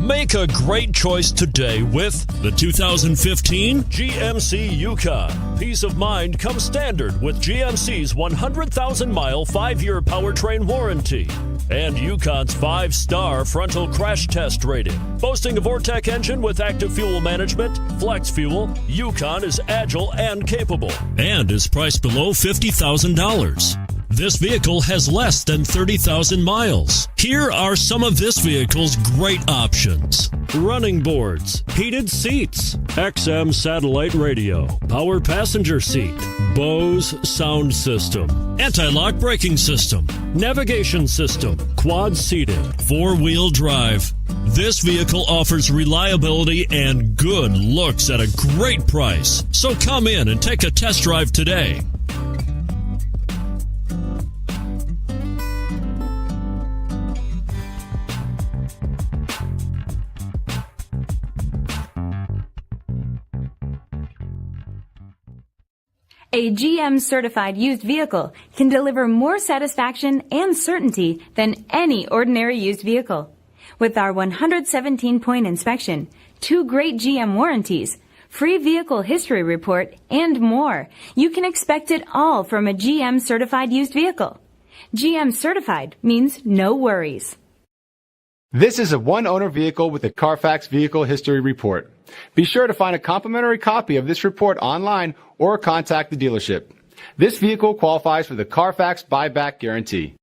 Make a great choice today with the 2015 GMC Yukon. Peace of mind comes standard with GMC's 100,000-mile 5-year powertrain warranty and Yukon's 5-star frontal crash test rating. Boasting a Vortec engine with active fuel management, flex fuel, Yukon is agile and capable and is priced below $50,000. This vehicle has less than 30,000 miles. Here are some of this vehicle's great options: running boards, heated seats, XM satellite radio, power passenger seat, Bose sound system, anti-lock braking system, navigation system, quad seating, 4-wheel drive. This vehicle offers reliability and good looks at a great price. So come in and take a test drive today. A GM-certified used vehicle can deliver more satisfaction and certainty than any ordinary used vehicle. With our 117-point inspection, 2 great GM warranties, free vehicle history report, and more, you can expect it all from a GM-certified used vehicle. GM-certified means no worries. This is a one-owner vehicle with a Carfax Vehicle History Report. Be sure to find a complimentary copy of this report online or contact the dealership. This vehicle qualifies for the Carfax Buyback Guarantee.